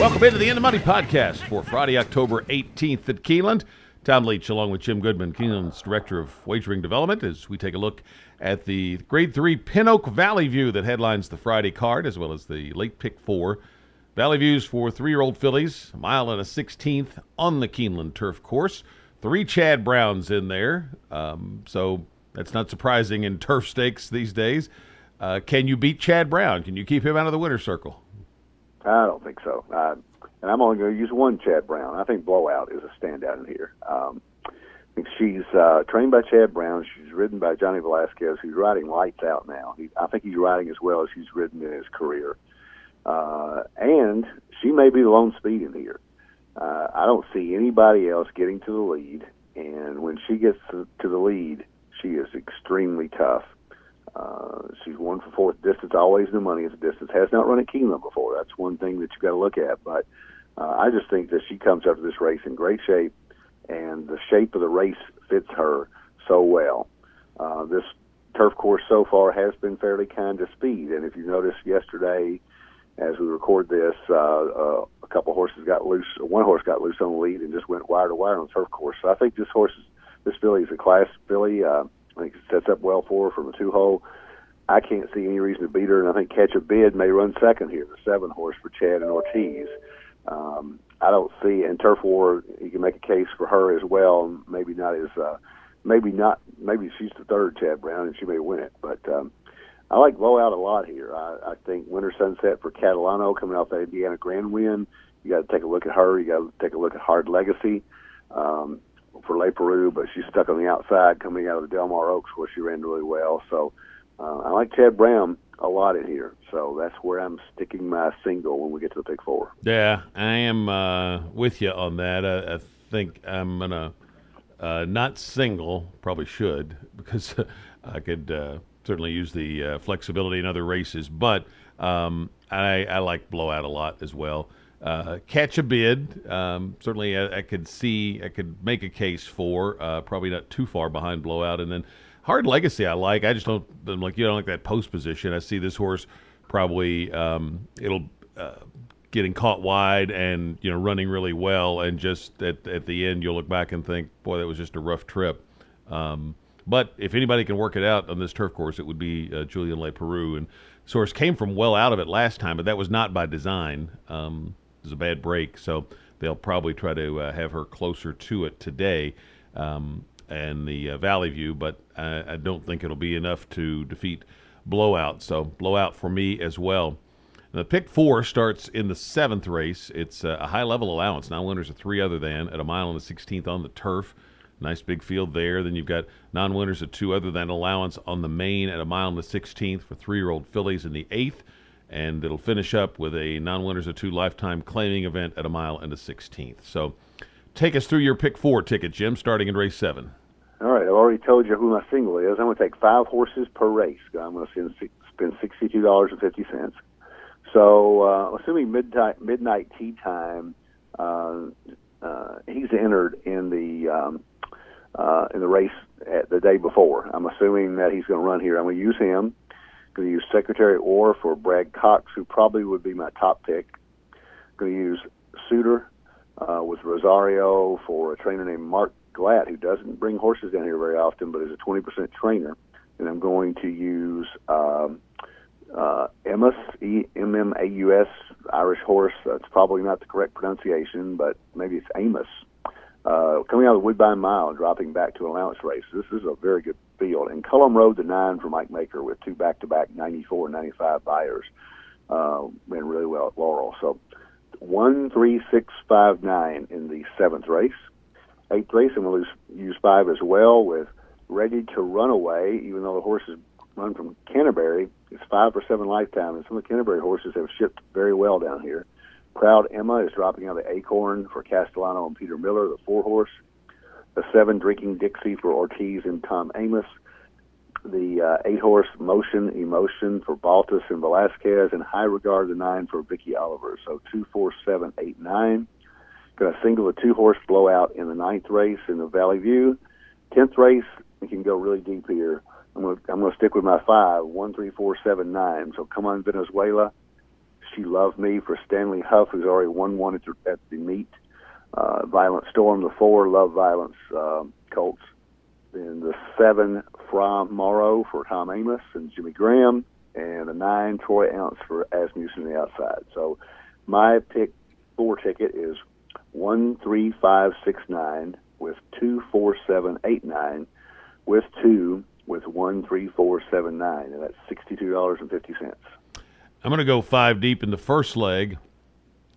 Welcome into the In the Money podcast for Friday, October 18th at Keeneland. Tom Leach along with Jim Goodman, Keeneland's Director of Wagering Development, as we take a look at the Grade 3 Pin Oak Valley View that headlines the Friday card, as well as the late pick 4. Valley Views for 3-year-old fillies, a mile and a 16th on the Keeneland turf course. 3 Chad Browns in there, so that's not surprising in turf stakes these days. Can you beat Chad Brown? Can you keep him out of the winner's circle? I don't think so. And I'm only going to use one Chad Brown. I think Blowout is a standout in here. I think she's trained by Chad Brown. She's ridden by Johnny Velasquez, who's riding lights out now. I think he's riding as well as he's ridden in his career. And she may be the lone speed in here. I don't see anybody else getting to the lead. And when she gets to the lead, she is extremely tough. She's 1 for 4th distance, always the money is a distance. Has not run at Keeneland before. That's one thing that you've got to look at. But I just think that she comes up to this race in great shape, and the shape of the race fits her so well. This turf course so far has been fairly kind to speed. And if you noticed yesterday, as we record this, a couple horses got loose. One horse got loose on the lead and just went wire to wire on the turf course. So I think this filly is a class filly. I think it sets up well for her from a 2-hole. I can't see any reason to beat her, and I think Catch a Bid may run second here, the 7 horse for Chad and Ortiz. I don't see, and Turf War, you can make a case for her as well. Maybe not as, maybe she's the 3rd Chad Brown, and she may win it. But I like Blowout a lot here. I think Winter Sunset for Catalano coming off that Indiana Grand win. You got to take a look at her. You got to take a look at Hard Legacy. For Le Peru, but she's stuck on the outside coming out of the Del Mar Oaks where she ran really well. So I like Chad Brown a lot in here. So that's where I'm sticking my single when we get to the pick 4. Yeah, I am with you on that. I think I'm going to not single, probably should, because I could certainly use the flexibility in other races. But I like Blowout a lot as well. Catch a Bid, certainly I could make a case for, probably not too far behind Blowout. And then Hard Legacy I like. I just don't like that post position. I see this horse probably getting caught wide and running really well, and just at the end you'll look back and think, boy, that was just a rough trip. But if anybody can work it out on this turf course, it would be Julian Le Peru. And this horse came from well out of it last time, but that was not by design. It was a bad break, so they'll probably try to have her closer to it today and the Valley View, but I don't think it'll be enough to defeat Blowout. So Blowout for me as well. The pick 4 starts in the 7th race. It's a high-level allowance. Non-winners are 3 other than at a mile and the 16th on the turf. Nice big field there. Then you've got non-winners at 2 other than allowance on the main at a mile and the 16th for 3-year-old fillies in the 8th. And it'll finish up with a non-winners of 2 lifetime claiming event at a mile and a 16th. So take us through your pick 4 ticket, Jim, starting in race 7. All right, I've already told you who my single is. I'm going to take 5 horses per race. I'm going to spend $62.50. So assuming midnight tea time, he's entered in the race at the day before. I'm assuming that he's going to run here. I'm going to use him. I'm going to use Secretary Orr for Brad Cox, who probably would be my top pick. I'm going to use Suitor with Rosario for a trainer named Mark Glatt, who doesn't bring horses down here very often, but is a 20% trainer. And I'm going to use Emmaus, E-M-M-A-U-S, Irish horse. That's probably not the correct pronunciation, but maybe it's Amos. Coming out of the Woodbine Mile and dropping back to an allowance race. This is a very good field. And Cullum Road, the 9 for Mike Maker with 2 back-to-back 94 and 95 buyers. Ran really well at Laurel. So 1, 3, 6, 5, 9 in the 7th race. 8th race, I'm going to use 5 as well with Ready to Run Away, even though the horse is run from Canterbury. It's 5 for 7 lifetime, and some of the Canterbury horses have shipped very well down here. Proud Emma is dropping out of the Acorn for Castellano and Peter Miller, the 4 horse. The 7 Drinking Dixie for Ortiz and Tom Amos. The 8 horse Emotion for Baltus and Velasquez, and High Regard, the 9 for Vicky Oliver. So 2, 4, 7, 8, 9. Going to single the 2 horse Blowout in the 9th race in the Valley View. 10th race, we can go really deep here. I'm going to stick with my 5, 1, 3, 4, 7, 9. So come on, Venezuela. She Loved Me for Stanley Huff, who's already won one at the meet. Violent Storm, the 4 Love Violence colts. Then the 7 From Morrow for Tom Amos and Jimmy Graham, and the 9 Troy Ounce for Asmussen on the outside. So my pick 4 ticket is 13569 with 24789 with 2 with 13479, and that's $62.50. I'm going to go 5 deep in the first leg.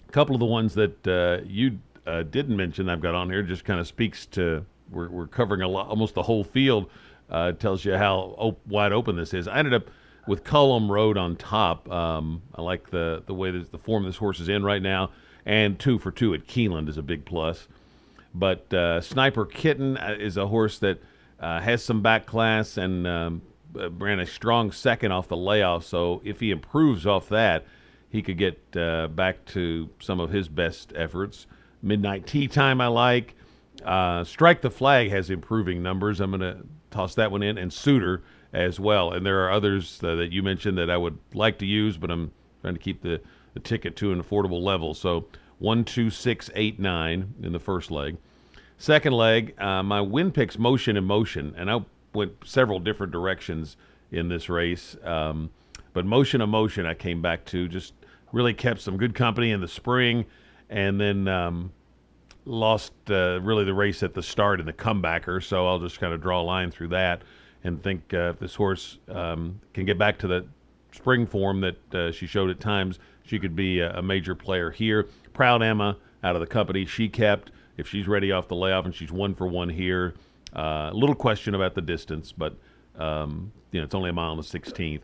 A couple of the ones that you didn't mention I've got on here just kind of speaks to we're covering a lot, almost the whole field. Tells you how wide open this is. I ended up with Cullum Road on top. I like the way the form this horse is in right now, and 2 for 2 at Keeneland is a big plus. But Sniper Kitten is a horse that has some back class and ran a strong second off the layoff. So if he improves off that, he could get back to some of his best efforts. Midnight Tea Time I like. Strike the Flag has improving numbers. I'm going to toss that one in, and Suitor as well. And there are others that you mentioned that I would like to use, but I'm trying to keep the ticket to an affordable level. So 1, 2, 6, 8, 9 in the first leg. Second leg, my win picks Motion and Motion, and I went several different directions in this race. But Motion and Motion I came back to, just really kept some good company in the spring, and then lost really the race at the start in the comebacker. So I'll just kind of draw a line through that and think if this horse can get back to the spring form that she showed at times, she could be a major player here. Proud Emma out of the company, she kept. If she's ready off the layoff, and she's 1 for 1 here. A little question about the distance, but it's only a mile and a 16th.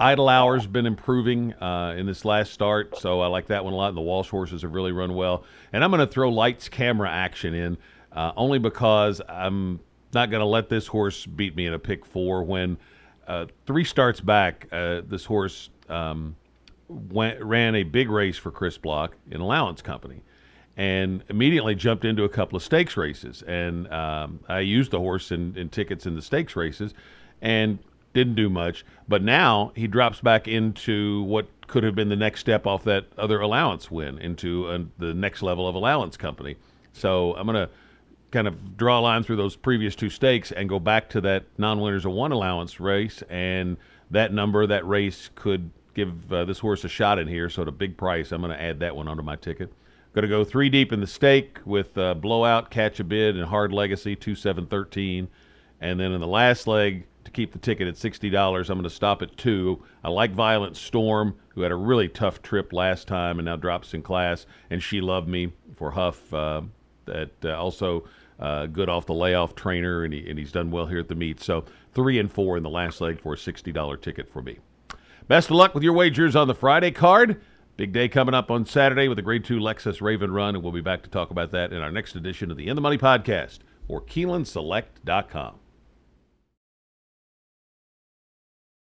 Idle Hour's been improving in this last start, so I like that one a lot. And the Walsh horses have really run well. And I'm going to throw Lights Camera Action in only because I'm not going to let this horse beat me in a pick 4 when 3 starts back, this horse ran a big race for Chris Block in Allowance Company and immediately jumped into a couple of stakes races. And I used the horse in tickets in the stakes races and didn't do much. But now he drops back into what could have been the next step off that other allowance win into the next level of Allowance Company. So I'm going to kind of draw a line through those previous 2 stakes and go back to that non-winners of 1 allowance race, and that number, that race could give this horse a shot in here. So at a big price, I'm going to add that one onto my ticket. Going to go 3 deep in the stake with Blowout, Catch a Bid, and Hard Legacy, 2, 7, 13. And then in the last leg, to keep the ticket at $60, I'm going to stop at 2. I like Violent Storm, who had a really tough trip last time and now drops in class, and She Loved Me for Huff, that also good off the layoff trainer, and he's done well here at the meet. So 3 and 4 in the last leg for a $60 ticket for me. Best of luck with your wagers on the Friday card. Big day coming up on Saturday with the Grade 2 Lexus Raven Run, and we'll be back to talk about that in our next edition of the In the Money Podcast or KeenelandSelect.com.